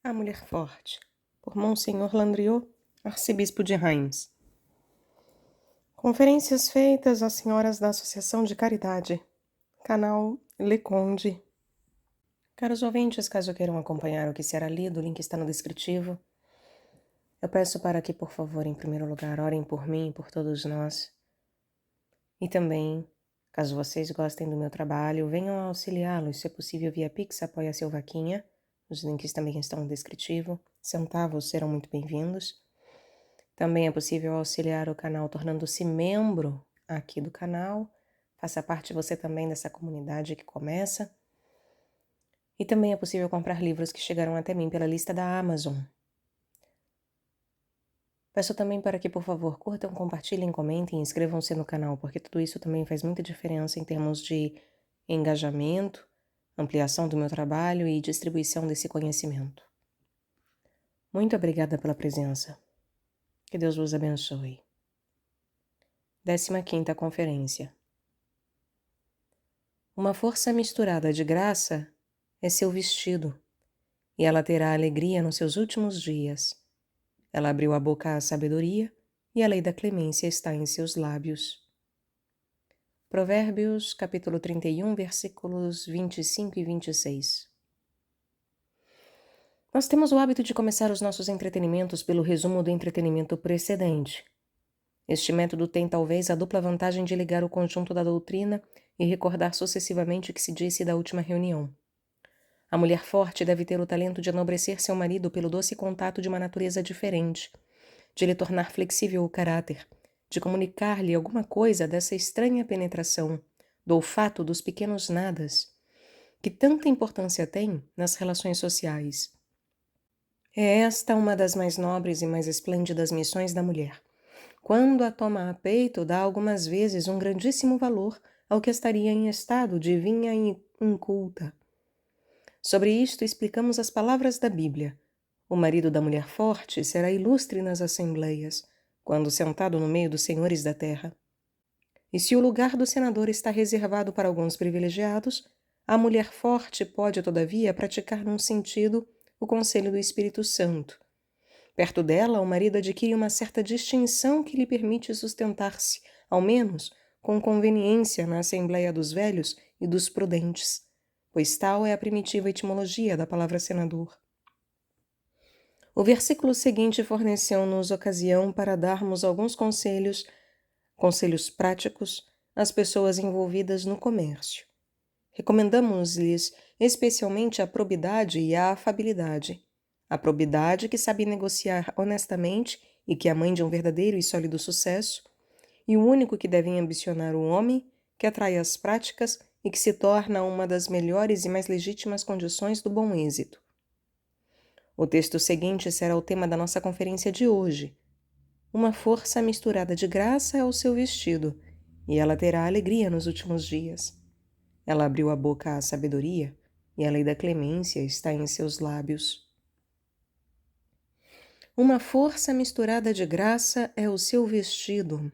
A Mulher Forte, por Monsenhor Landriot, arcebispo de Reims. Conferências feitas às senhoras da Associação de Caridade, canal Le Conde. Caros ouvintes, caso queiram acompanhar o que será lido, o link está no descritivo. Eu peço para que, por favor, em primeiro lugar, orem por mim e por todos nós. E também, caso vocês gostem do meu trabalho, venham auxiliá-los, se é possível, via Pix, apoia seu vaquinha. Os links também estão no descritivo. Centavos serão muito bem-vindos. Também é possível auxiliar o canal tornando-se membro aqui do canal. Faça parte você também dessa comunidade que começa. E também é possível comprar livros que chegaram até mim pela lista da Amazon. Peço também para que, por favor, curtam, compartilhem, comentem e inscrevam-se no canal, porque tudo isso também faz muita diferença em termos de engajamento, ampliação do meu trabalho e distribuição desse conhecimento. Muito obrigada pela presença. Que Deus vos abençoe. 15ª Conferência. Uma força misturada de graça é seu vestido, e ela terá alegria nos seus últimos dias. Ela abriu a boca à sabedoria, e a lei da clemência está em seus lábios. Provérbios, capítulo 31, versículos 25 e 26. Nós temos o hábito de começar os nossos entretenimentos pelo resumo do entretenimento precedente. Este método tem talvez a dupla vantagem de ligar o conjunto da doutrina e recordar sucessivamente o que se disse da última reunião. A mulher forte deve ter o talento de enobrecer seu marido pelo doce contato de uma natureza diferente, de lhe tornar flexível o caráter, de comunicar-lhe alguma coisa dessa estranha penetração, do olfato dos pequenos nadas, que tanta importância tem nas relações sociais. É esta uma das mais nobres e mais esplêndidas missões da mulher. Quando a toma a peito, dá algumas vezes um grandíssimo valor ao que estaria em estado de vinha inculta. Sobre isto explicamos as palavras da Bíblia. O marido da mulher forte será ilustre nas assembleias, quando sentado no meio dos senhores da terra. E se o lugar do senador está reservado para alguns privilegiados, a mulher forte pode, todavia, praticar num sentido o conselho do Espírito Santo. Perto dela, o marido adquire uma certa distinção que lhe permite sustentar-se, ao menos, com conveniência na Assembleia dos Velhos e dos Prudentes, pois tal é a primitiva etimologia da palavra senador. O versículo seguinte forneceu-nos ocasião para darmos alguns conselhos práticos às pessoas envolvidas no comércio. Recomendamos-lhes especialmente a probidade e a afabilidade. A probidade, que sabe negociar honestamente e que é a mãe de um verdadeiro e sólido sucesso, e o único que devem ambicionar o homem, que atrai as práticas e que se torna uma das melhores e mais legítimas condições do bom êxito. O texto seguinte será o tema da nossa conferência de hoje. Uma força misturada de graça é o seu vestido, e ela terá alegria nos últimos dias. Ela abriu a boca à sabedoria, e a lei da clemência está em seus lábios. Uma força misturada de graça é o seu vestido.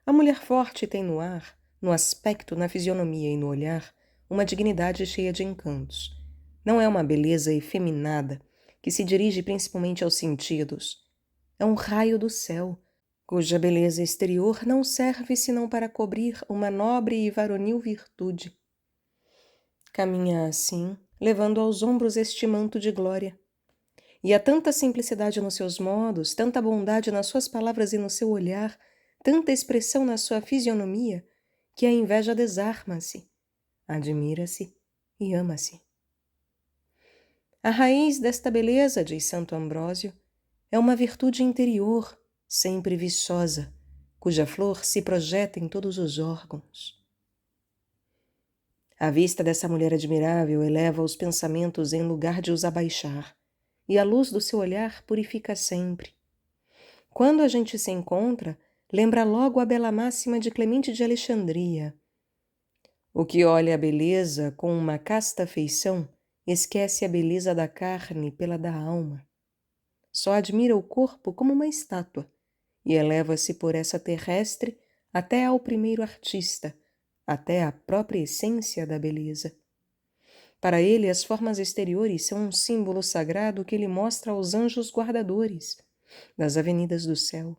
A mulher forte tem no ar, no aspecto, na fisionomia e no olhar, uma dignidade cheia de encantos. Não é uma beleza efeminada, que se dirige principalmente aos sentidos. É um raio do céu, cuja beleza exterior não serve senão para cobrir uma nobre e varonil virtude. Caminha assim, levando aos ombros este manto de glória. E há tanta simplicidade nos seus modos, tanta bondade nas suas palavras e no seu olhar, tanta expressão na sua fisionomia, que a inveja desarma-se, admira-se e ama-se. A raiz desta beleza, diz Santo Ambrósio, é uma virtude interior, sempre viçosa, cuja flor se projeta em todos os órgãos. A vista dessa mulher admirável eleva os pensamentos em lugar de os abaixar, e a luz do seu olhar purifica sempre. Quando a gente se encontra, lembra logo a bela máxima de Clemente de Alexandria. O que olha a beleza com uma casta afeição, esquece a beleza da carne pela da alma. Só admira o corpo como uma estátua, e eleva-se por essa terrestre até ao primeiro artista, até à própria essência da beleza. Para ele, as formas exteriores são um símbolo sagrado que ele mostra aos anjos guardadores das avenidas do céu.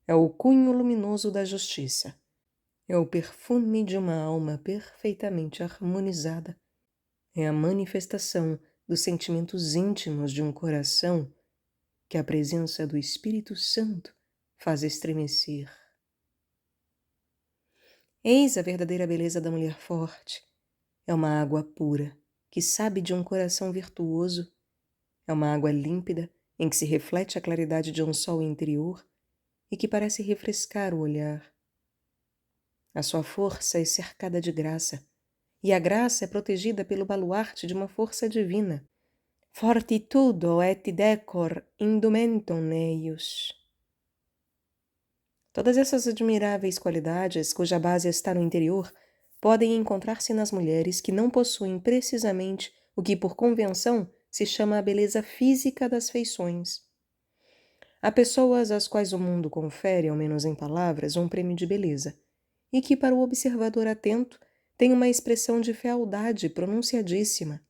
É o cunho luminoso da justiça. É o perfume de uma alma perfeitamente harmonizada. É a manifestação dos sentimentos íntimos de um coração que a presença do Espírito Santo faz estremecer. Eis a verdadeira beleza da mulher forte. É uma água pura, que sabe de um coração virtuoso. É uma água límpida, em que se reflete a claridade de um sol interior e que parece refrescar o olhar. A sua força é cercada de graça, e a graça é protegida pelo baluarte de uma força divina. Fortitudo et decor indumentum eius. Todas essas admiráveis qualidades, cuja base está no interior, podem encontrar-se nas mulheres que não possuem precisamente o que por convenção se chama a beleza física das feições. Há pessoas às quais o mundo confere, ao menos em palavras, um prêmio de beleza, e que para o observador atento tem uma expressão de fealdade pronunciadíssima.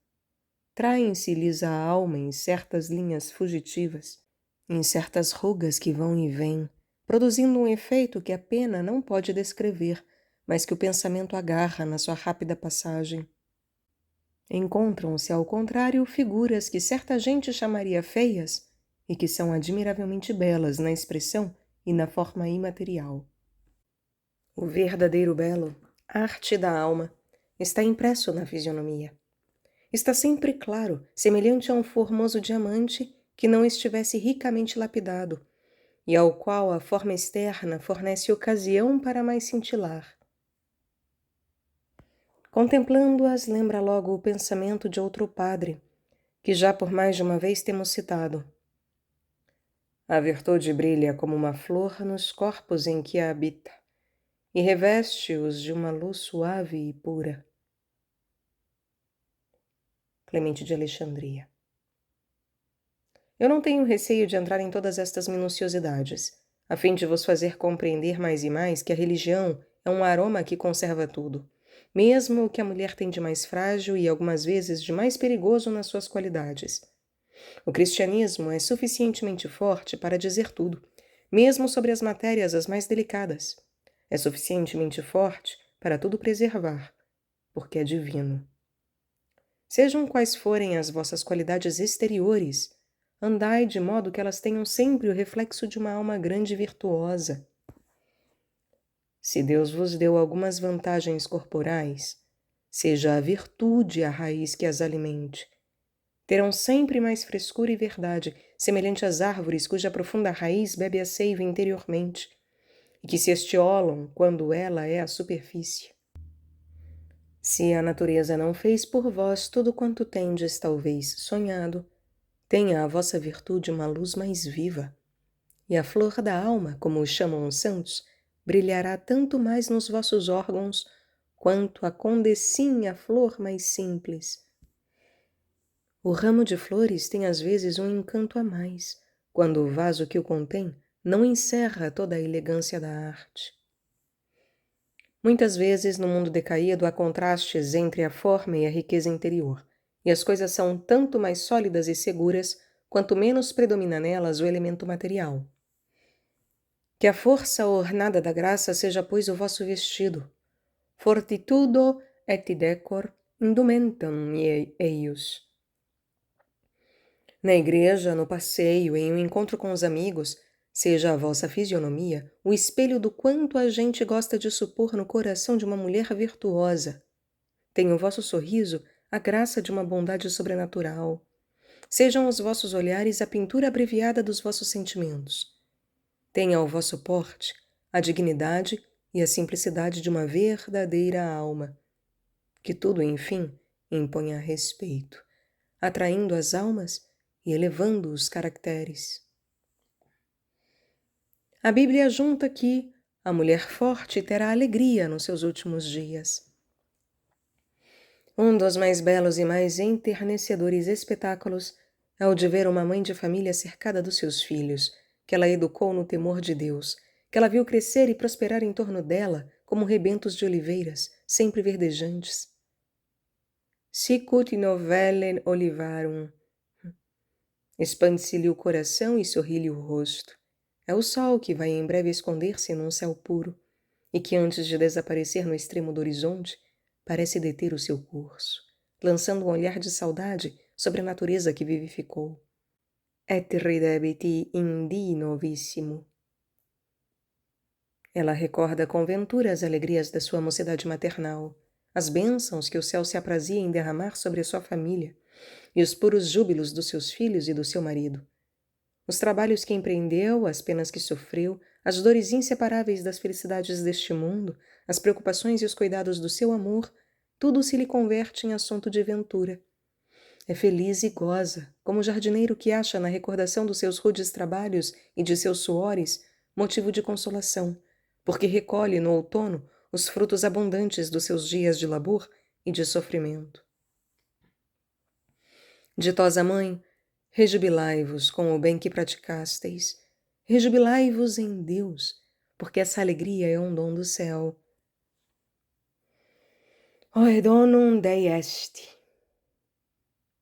Traem-se-lhes a alma em certas linhas fugitivas, em certas rugas que vão e vêm, produzindo um efeito que a pena não pode descrever, mas que o pensamento agarra na sua rápida passagem. Encontram-se, ao contrário, figuras que certa gente chamaria feias e que são admiravelmente belas na expressão e na forma imaterial. O verdadeiro belo, a arte da alma, está impresso na fisionomia. Está sempre claro, semelhante a um formoso diamante que não estivesse ricamente lapidado, e ao qual a forma externa fornece ocasião para mais cintilar. Contemplando-as, lembra logo o pensamento de outro padre, que já por mais de uma vez temos citado. A virtude brilha como uma flor nos corpos em que a habita, e reveste-os de uma luz suave e pura. Clemente de Alexandria. Eu não tenho receio de entrar em todas estas minuciosidades, a fim de vos fazer compreender mais e mais que a religião é um aroma que conserva tudo, mesmo o que a mulher tem de mais frágil e algumas vezes de mais perigoso nas suas qualidades. O cristianismo é suficientemente forte para dizer tudo, mesmo sobre as matérias as mais delicadas. É suficientemente forte para tudo preservar, porque é divino. Sejam quais forem as vossas qualidades exteriores, andai de modo que elas tenham sempre o reflexo de uma alma grande e virtuosa. Se Deus vos deu algumas vantagens corporais, seja a virtude a raiz que as alimente. Terão sempre mais frescura e verdade, semelhante às árvores cuja profunda raiz bebe a seiva interiormente, e que se estiolam quando ela é a superfície. Se a natureza não fez por vós tudo quanto tendes, talvez, sonhado, tenha a vossa virtude uma luz mais viva, e a flor da alma, como o chamam os santos, brilhará tanto mais nos vossos órgãos, quanto a condecinha flor mais simples. O ramo de flores tem às vezes um encanto a mais, quando o vaso que o contém não encerra toda a elegância da arte. Muitas vezes, no mundo decaído, há contrastes entre a forma e a riqueza interior, e as coisas são tanto mais sólidas e seguras quanto menos predomina nelas o elemento material. Que a força ornada da graça seja, pois, o vosso vestido. Fortitudo et decor indumentum eius. Na igreja, no passeio, em um encontro com os amigos, seja a vossa fisionomia o espelho do quanto a gente gosta de supor no coração de uma mulher virtuosa. Tenha o vosso sorriso a graça de uma bondade sobrenatural. Sejam os vossos olhares a pintura abreviada dos vossos sentimentos. Tenha ao vosso porte a dignidade e a simplicidade de uma verdadeira alma. Que tudo, enfim, imponha respeito, atraindo as almas e elevando os caracteres. A Bíblia junta que a mulher forte terá alegria nos seus últimos dias. Um dos mais belos e mais enternecedores espetáculos é o de ver uma mãe de família cercada dos seus filhos, que ela educou no temor de Deus, que ela viu crescer e prosperar em torno dela como rebentos de oliveiras, sempre verdejantes. Sicut novellen olivarum. Expande-se-lhe o coração e sorri-lhe o rosto. É o sol que vai em breve esconder-se num céu puro e que antes de desaparecer no extremo do horizonte, parece deter o seu curso, lançando um olhar de saudade sobre a natureza que vivificou. Et ridebiti indi novissimo. Ela recorda com ventura as alegrias da sua mocidade maternal, as bênçãos que o céu se aprazia em derramar sobre a sua família, e os puros júbilos dos seus filhos e do seu marido. Os trabalhos que empreendeu, as penas que sofreu, as dores inseparáveis das felicidades deste mundo, as preocupações e os cuidados do seu amor, tudo se lhe converte em assunto de ventura. É feliz e goza, como o jardineiro que acha na recordação dos seus rudes trabalhos e de seus suores motivo de consolação, porque recolhe no outono os frutos abundantes dos seus dias de labor e de sofrimento. Ditosa mãe, rejubilai-vos com o bem que praticasteis. Rejubilai-vos em Deus, porque essa alegria é um dom do céu. Oe donum Dei est.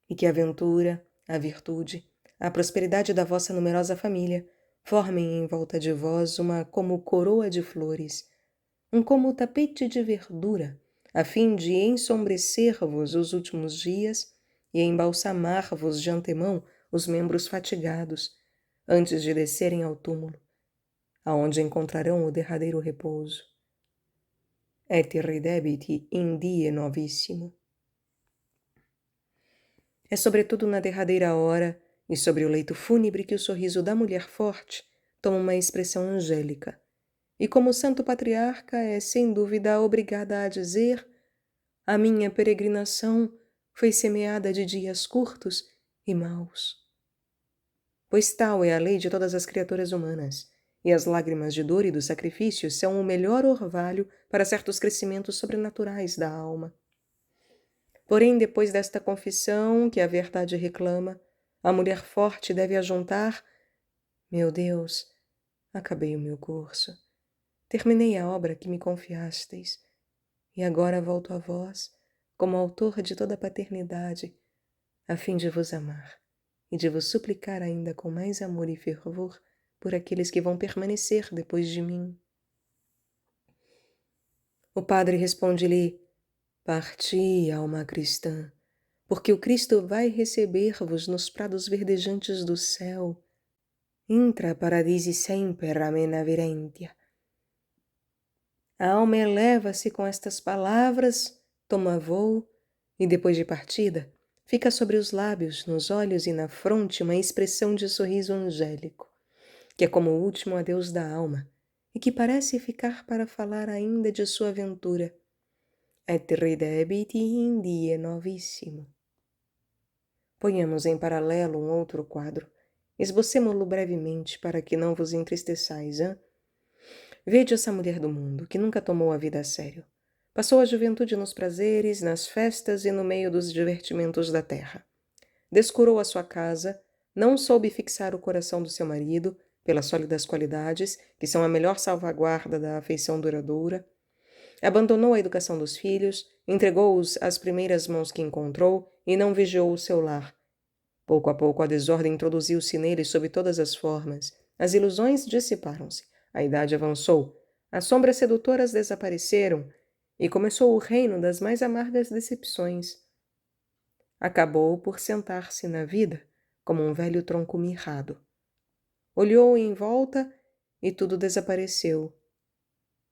E que a ventura, a virtude, a prosperidade da vossa numerosa família formem em volta de vós uma como coroa de flores, um como tapete de verdura, a fim de ensombrecer-vos os últimos dias e embalsamar-vos de antemão os membros fatigados, antes de descerem ao túmulo, aonde encontrarão o derradeiro repouso. Et ridebiti in die novissimo. É sobretudo na derradeira hora e sobre o leito fúnebre que o sorriso da mulher forte toma uma expressão angélica, e como o santo patriarca é sem dúvida obrigada a dizer: a minha peregrinação foi semeada de dias curtos e maus. Pois tal é a lei de todas as criaturas humanas, e as lágrimas de dor e do sacrifício são o melhor orvalho para certos crescimentos sobrenaturais da alma. Porém, depois desta confissão que a verdade reclama, a mulher forte deve ajuntar: meu Deus, acabei o meu curso, terminei a obra que me confiastes, e agora volto a vós, como autor de toda a paternidade, a fim de vos amar e de vos suplicar ainda com mais amor e fervor por aqueles que vão permanecer depois de mim. O padre responde-lhe: parti, alma cristã, porque o Cristo vai receber-vos nos prados verdejantes do céu. Intra paradisi semper amena virentia. A alma eleva-se com estas palavras, toma voo, e depois de partida, fica sobre os lábios, nos olhos e na fronte uma expressão de sorriso angélico, que é como o último adeus da alma, e que parece ficar para falar ainda de sua aventura. Et ridebiti in die novissimo. Ponhamos em paralelo um outro quadro. Esbocemo-lo brevemente para que não vos entristeçais, hein? Vede essa mulher do mundo, que nunca tomou a vida a sério. Passou a juventude nos prazeres, nas festas e no meio dos divertimentos da terra. Descurou a sua casa, não soube fixar o coração do seu marido, pelas sólidas qualidades, que são a melhor salvaguarda da afeição duradoura. Abandonou a educação dos filhos, entregou-os às primeiras mãos que encontrou e não vigiou o seu lar. Pouco a pouco a desordem introduziu-se nele sob todas as formas. As ilusões dissiparam-se. A idade avançou, as sombras sedutoras desapareceram e começou o reino das mais amargas decepções. Acabou por sentar-se na vida como um velho tronco mirrado. Olhou em volta e tudo desapareceu,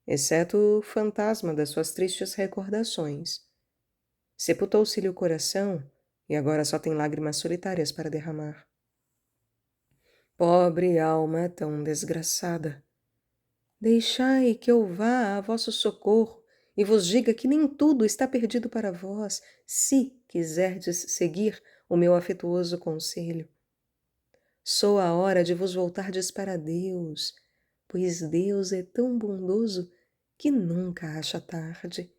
exceto o fantasma das suas tristes recordações. Sepultou-se-lhe o coração e agora só tem lágrimas solitárias para derramar. Pobre alma tão desgraçada! Deixai que eu vá a vosso socorro e vos diga que nem tudo está perdido para vós, se quiserdes seguir o meu afetuoso conselho. Soa a hora de vos voltardes para Deus, pois Deus é tão bondoso que nunca acha tarde.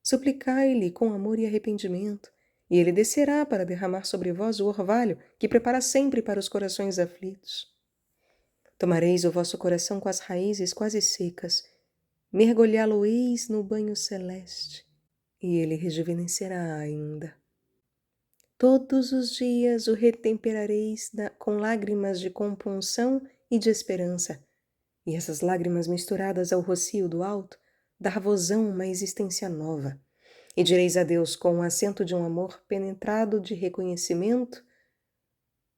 Suplicai-lhe com amor e arrependimento, e ele descerá para derramar sobre vós o orvalho que prepara sempre para os corações aflitos. Tomareis o vosso coração com as raízes quase secas, mergulhá-lo-eis no banho celeste, e ele rejuvenescerá ainda. Todos os dias o retemperareis com lágrimas de compunção e de esperança, e essas lágrimas misturadas ao rocio do alto dar-vos-ão uma existência nova. E direis a Deus com o acento de um amor penetrado de reconhecimento: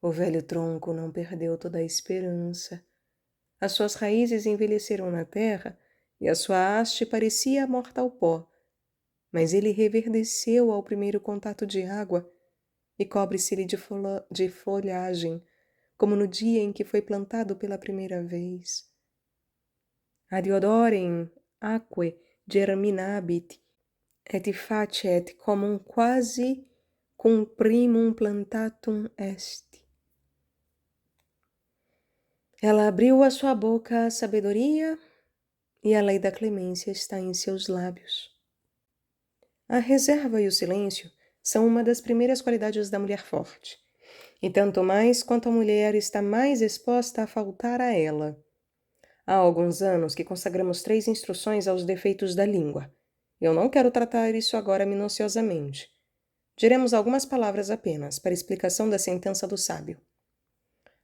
o velho tronco não perdeu toda a esperança. As suas raízes envelheceram na terra e a sua haste parecia morta ao pó, mas ele reverdeceu ao primeiro contato de água e cobre-se-lhe de folhagem, como no dia em que foi plantado pela primeira vez. Adiodorem aquae germinabit et facet comum quasi cum primum plantatum est. Ela abriu a sua boca à sabedoria e a lei da clemência está em seus lábios. A reserva e o silêncio são uma das primeiras qualidades da mulher forte, e tanto mais quanto a mulher está mais exposta a faltar a ela. Há alguns anos que consagramos 3 instruções aos defeitos da língua. Eu não quero tratar isso agora minuciosamente. Diremos algumas palavras apenas, para explicação da sentença do sábio.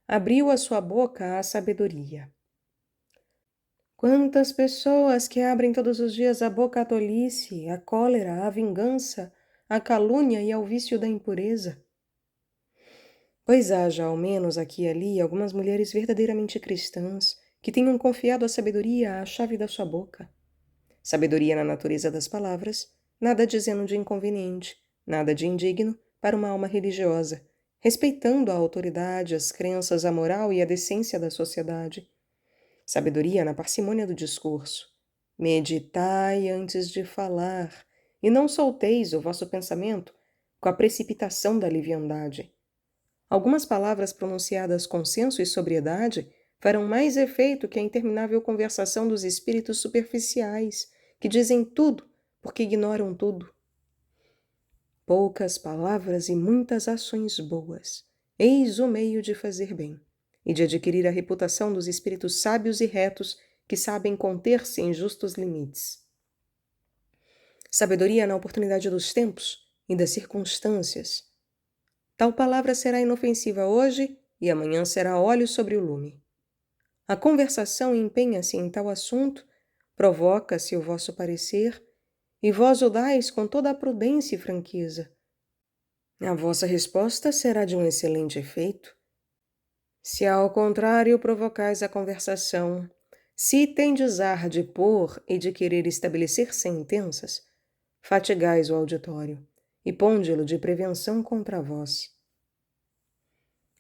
Abriu a sua boca à sabedoria. Quantas pessoas que abrem todos os dias a boca à tolice, à cólera, à vingança, à calúnia e ao vício da impureza? Pois haja, ao menos aqui e ali, algumas mulheres verdadeiramente cristãs que tenham confiado a sabedoria à chave da sua boca. Sabedoria na natureza das palavras, nada dizendo de inconveniente, nada de indigno para uma alma religiosa, respeitando a autoridade, as crenças, a moral e a decência da sociedade. Sabedoria na parcimônia do discurso. Meditai antes de falar, e não solteis o vosso pensamento com a precipitação da leviandade. Algumas palavras pronunciadas com senso e sobriedade farão mais efeito que a interminável conversação dos espíritos superficiais, que dizem tudo porque ignoram tudo. Poucas palavras e muitas ações boas. Eis o meio de fazer bem e de adquirir a reputação dos espíritos sábios e retos que sabem conter-se em justos limites. Sabedoria na oportunidade dos tempos e das circunstâncias. Tal palavra será inofensiva hoje e amanhã será óleo sobre o lume. A conversação empenha-se em tal assunto, provoca-se o vosso parecer, e vós o dais com toda a prudência e franqueza. A vossa resposta será de um excelente efeito. Se ao contrário provocais a conversação, se tendes ar de pôr e de querer estabelecer sentenças, fatigais o auditório e ponde-lo de prevenção contra vós.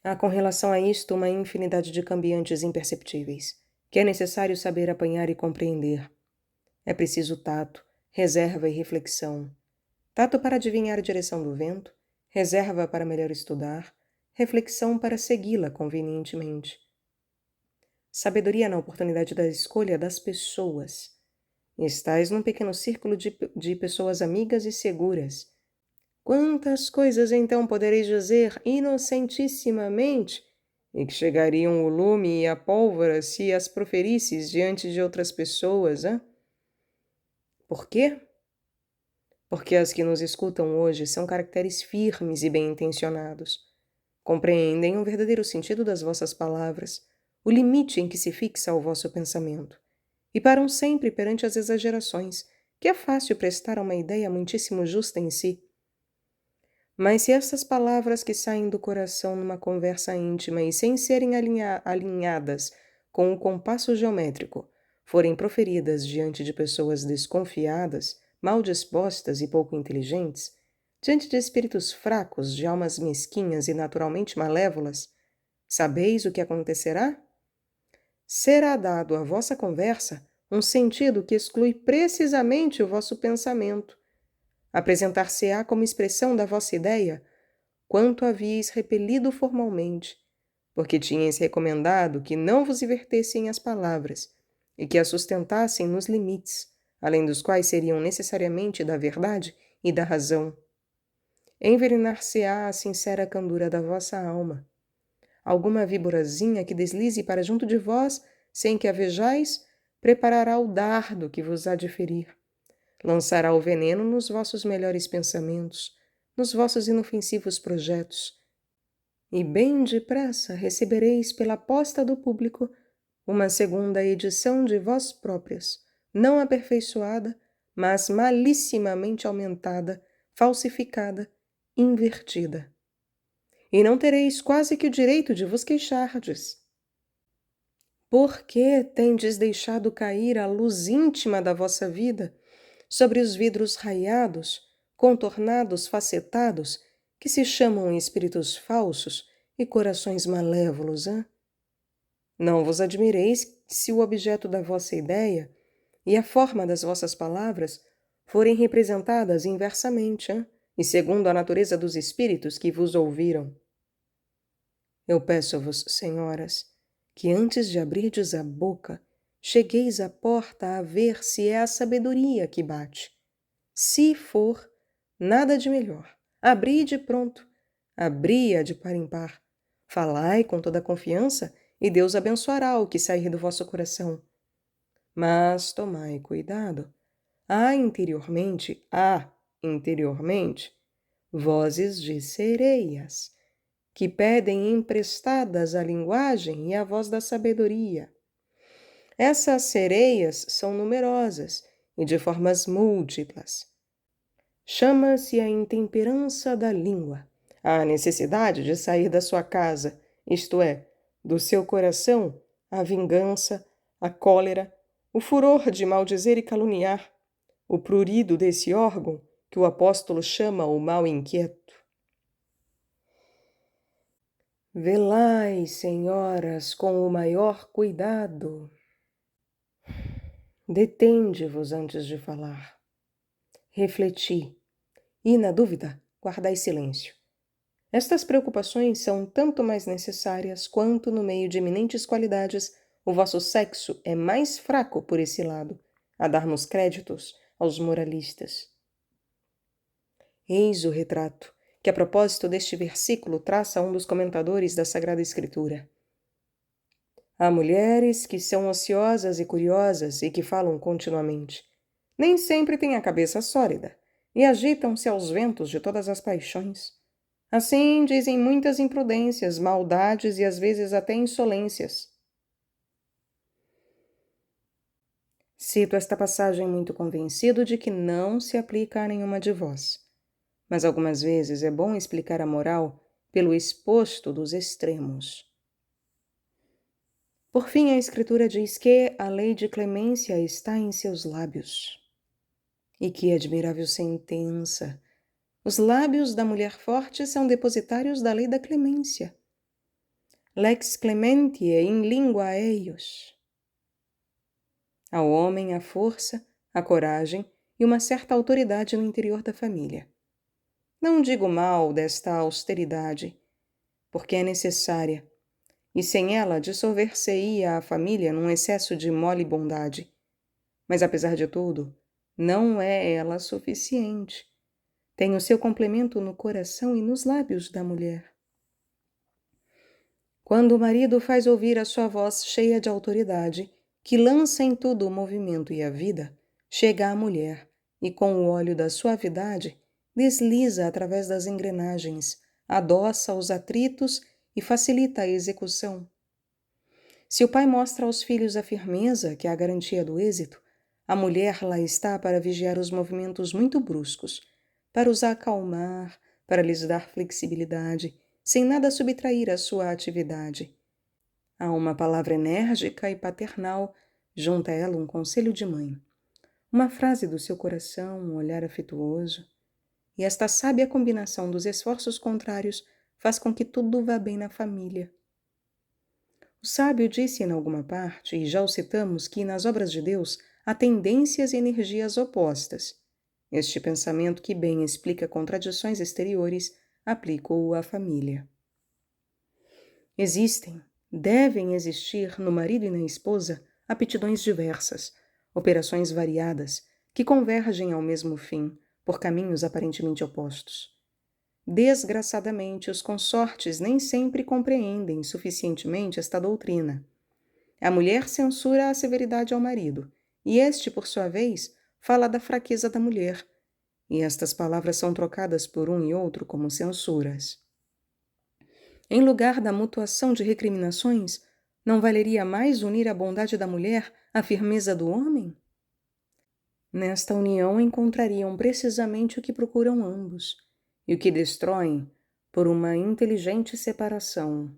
Há com relação a isto uma infinidade de cambiantes imperceptíveis, que é necessário saber apanhar e compreender. É preciso tato, reserva e reflexão. Tato para adivinhar a direção do vento, reserva para melhor estudar, reflexão para segui-la convenientemente. Sabedoria na oportunidade da escolha das pessoas. Estais num pequeno círculo de pessoas amigas e seguras. Quantas coisas então podereis dizer inocentissimamente e que chegariam o lume e a pólvora se as proferisses diante de outras pessoas, hein? Por quê? Porque as que nos escutam hoje são caracteres firmes e bem-intencionados. Compreendem o verdadeiro sentido das vossas palavras, o limite em que se fixa o vosso pensamento, e param sempre perante as exagerações, que é fácil prestar a uma ideia muitíssimo justa em si. Mas se estas palavras que saem do coração numa conversa íntima e sem serem alinhadas com o compasso geométrico, forem proferidas diante de pessoas desconfiadas, mal dispostas e pouco inteligentes, diante de espíritos fracos, de almas mesquinhas e naturalmente malévolas, sabeis o que acontecerá? Será dado à vossa conversa um sentido que exclui precisamente o vosso pensamento. Apresentar-se-á como expressão da vossa ideia quanto havíeis repelido formalmente, porque tinhais recomendado que não vos invertessem as palavras e que as sustentassem nos limites, além dos quais seriam necessariamente da verdade e da razão. Envenenar-se-á a sincera candura da vossa alma. Alguma víborazinha que deslize para junto de vós, sem que a vejais, preparará o dardo que vos há de ferir. Lançará o veneno nos vossos melhores pensamentos, nos vossos inofensivos projetos. E bem depressa recebereis pela posta do público uma segunda edição de vós próprias, não aperfeiçoada, mas malissimamente aumentada, falsificada, invertida. E não tereis quase que o direito de vos queixardes. Por que tendes deixado cair a luz íntima da vossa vida sobre os vidros raiados, contornados, facetados, que se chamam espíritos falsos e corações malévolos, hã? Não vos admireis se o objeto da vossa ideia e a forma das vossas palavras forem representadas inversamente, hã? E segundo a natureza dos espíritos que vos ouviram. Eu peço-vos, senhoras, que antes de abrirdes a boca, chegueis à porta a ver se é a sabedoria que bate. Se for, nada de melhor. Abri de pronto. Abri-a de par em par. Falai com toda a confiança e Deus abençoará o que sair do vosso coração. Mas tomai cuidado. Interiormente, vozes de sereias, que pedem emprestadas a linguagem e a voz da sabedoria. Essas sereias são numerosas e de formas múltiplas. Chama-se a intemperança da língua, a necessidade de sair da sua casa, isto é, do seu coração, a vingança, a cólera, o furor de maldizer e caluniar, o prurido desse órgão que o apóstolo chama o mal inquieto. Velai, senhoras, com o maior cuidado. Detende-vos antes de falar. Refleti. E, na dúvida, guardai silêncio. Estas preocupações são tanto mais necessárias quanto, no meio de eminentes qualidades, o vosso sexo é mais fraco por esse lado, a darmos créditos aos moralistas. Eis o retrato que, a propósito deste versículo, traça um dos comentadores da Sagrada Escritura. Há mulheres que são ociosas e curiosas e que falam continuamente. Nem sempre têm a cabeça sólida e agitam-se aos ventos de todas as paixões. Assim dizem muitas imprudências, maldades e às vezes até insolências. Cito esta passagem muito convencido de que não se aplica a nenhuma de vós. Mas algumas vezes é bom explicar a moral pelo exposto dos extremos. Por fim, a Escritura diz que a lei de clemência está em seus lábios. E que admirável sentença! Os lábios da mulher forte são depositários da lei da clemência. Lex clementiae in lingua eius. Ao homem a força, a coragem e uma certa autoridade no interior da família. Não digo mal desta austeridade, porque é necessária, e sem ela dissolver-se-ia a família num excesso de mole bondade. Mas, apesar de tudo, não é ela suficiente. Tem o seu complemento no coração e nos lábios da mulher. Quando o marido faz ouvir a sua voz cheia de autoridade, que lança em tudo o movimento e a vida, chega a mulher e, com o óleo da suavidade, desliza através das engrenagens, adoça os atritos e facilita a execução. Se o pai mostra aos filhos a firmeza, que é a garantia do êxito, a mulher lá está para vigiar os movimentos muito bruscos, para os acalmar, para lhes dar flexibilidade, sem nada subtrair a sua atividade. Há uma palavra enérgica e paternal, junto a ela um conselho de mãe, uma frase do seu coração, um olhar afetuoso. E esta sábia combinação dos esforços contrários faz com que tudo vá bem na família. O sábio disse em alguma parte, e já o citamos, que nas obras de Deus há tendências e energias opostas. Este pensamento, que bem explica contradições exteriores, aplico-o à família. Existem, devem existir no marido e na esposa aptidões diversas, operações variadas, que convergem ao mesmo fim, por caminhos aparentemente opostos. Desgraçadamente, os consortes nem sempre compreendem suficientemente esta doutrina. A mulher censura a severidade ao marido, e este, por sua vez, fala da fraqueza da mulher, e estas palavras são trocadas por um e outro como censuras. Em lugar da mutuação de recriminações, não valeria mais unir a bondade da mulher à firmeza do homem? Nesta união encontrariam precisamente o que procuram ambos, e o que destroem por uma inteligente separação.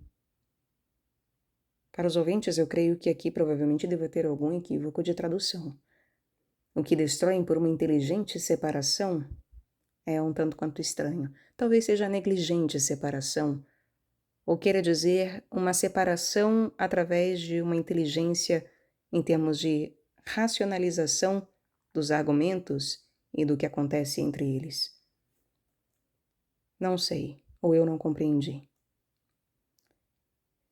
Para os ouvintes, eu creio que aqui provavelmente deva ter algum equívoco de tradução. O que destroem por uma inteligente separação é um tanto quanto estranho. Talvez seja negligente separação, ou queira dizer uma separação através de uma inteligência em termos de racionalização dos argumentos e do que acontece entre eles. Não sei, ou eu não compreendi.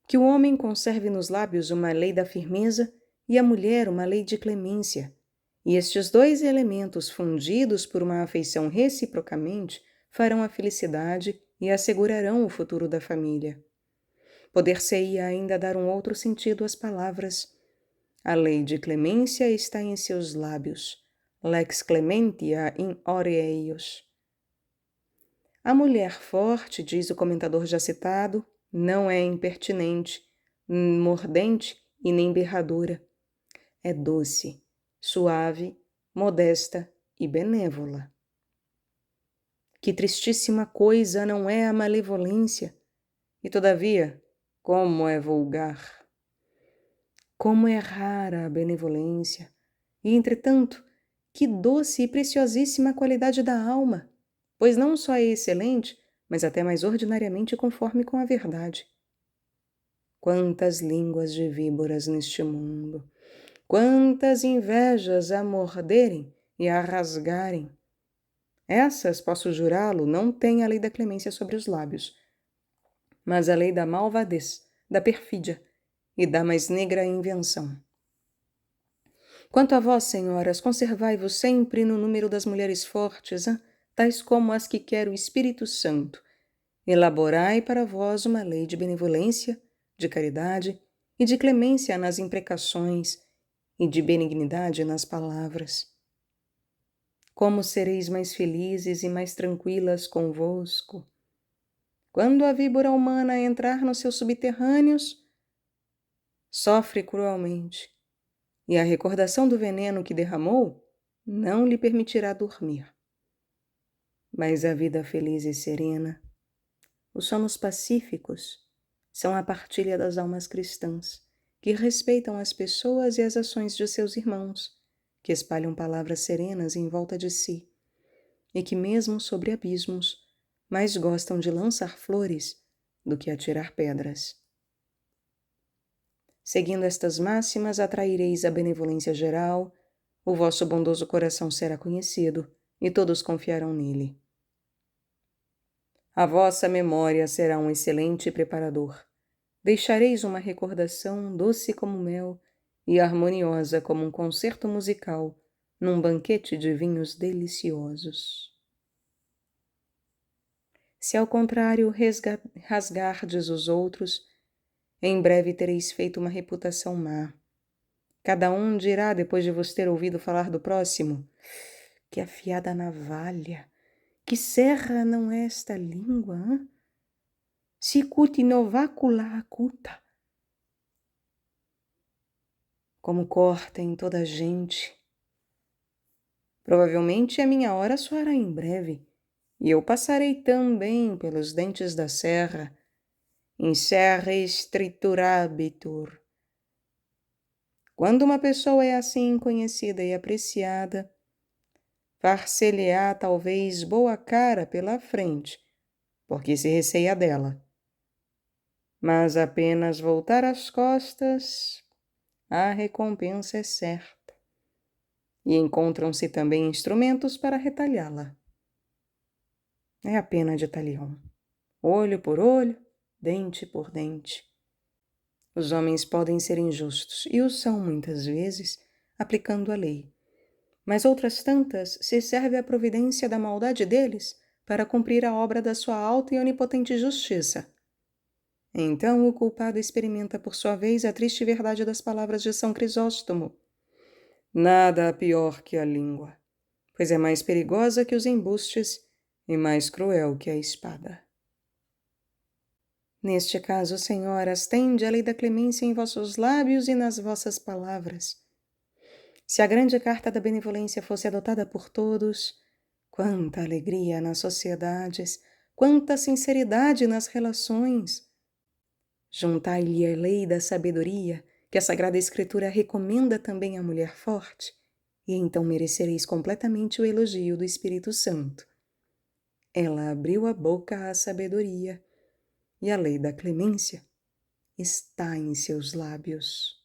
Que o homem conserve nos lábios uma lei da firmeza e a mulher uma lei de clemência, e estes dois elementos fundidos por uma afeição reciprocamente farão a felicidade e assegurarão o futuro da família. Poder-se-ia ainda dar um outro sentido às palavras. A lei de clemência está em seus lábios, lex clementia in ore eius. A mulher forte, diz o comentador já citado, não é impertinente, mordente e nem berradora. É doce, suave, modesta e benévola. Que tristíssima coisa não é a malevolência, e todavia, como é vulgar. Como é rara a benevolência, e entretanto, que doce e preciosíssima qualidade da alma, pois não só é excelente, mas até mais ordinariamente conforme com a verdade. Quantas línguas de víboras neste mundo! Quantas invejas a morderem e a rasgarem! Essas, posso jurá-lo, não têm a lei da clemência sobre os lábios, mas a lei da malvadez, da perfídia e da mais negra invenção. Quanto a vós, senhoras, conservai-vos sempre no número das mulheres fortes, tais como as que quer o Espírito Santo. Elaborai para vós uma lei de benevolência, de caridade e de clemência nas imprecações e de benignidade nas palavras. Como sereis mais felizes e mais tranquilas convosco? Quando a víbora humana entrar nos seus subterrâneos, sofre cruelmente, e a recordação do veneno que derramou não lhe permitirá dormir. Mas a vida feliz e serena, os sonos pacíficos, são a partilha das almas cristãs, que respeitam as pessoas e as ações de seus irmãos, que espalham palavras serenas em volta de si, e que mesmo sobre abismos, mais gostam de lançar flores do que atirar pedras. Seguindo estas máximas, atraireis a benevolência geral, o vosso bondoso coração será conhecido, e todos confiarão nele. A vossa memória será um excelente preparador. Deixareis uma recordação doce como mel e harmoniosa como um concerto musical num banquete de vinhos deliciosos. Se ao contrário rasgardes os outros, em breve tereis feito uma reputação má. Cada um dirá, depois de vos ter ouvido falar do próximo, que afiada navalha, que serra não é esta língua, hein? Sicut novacula acuta. Como corta em toda a gente. Provavelmente a minha hora soará em breve, e eu passarei também pelos dentes da serra, in serris triturabitur. Quando uma pessoa é assim conhecida e apreciada, far-se-lhe-á talvez boa cara pela frente, porque se receia dela. Mas apenas voltar as costas, a recompensa é certa. E encontram-se também instrumentos para retalhá-la. É a pena de talião. Olho por olho, dente por dente. Os homens podem ser injustos, e o são muitas vezes, aplicando a lei. Mas outras tantas se serve a providência da maldade deles para cumprir a obra da sua alta e onipotente justiça. Então o culpado experimenta por sua vez a triste verdade das palavras de São Crisóstomo. Nada há pior que a língua. pois é mais perigosa que os embustes e mais cruel que a espada. Neste caso, Senhor, estende a lei da clemência em vossos lábios e nas vossas palavras. Se a grande carta da benevolência fosse adotada por todos, quanta alegria nas sociedades, quanta sinceridade nas relações! Juntai-lhe a lei da sabedoria, que a Sagrada Escritura recomenda também à mulher forte, e então merecereis completamente o elogio do Espírito Santo. Ela abriu a boca à sabedoria, e a lei da clemência está em seus lábios.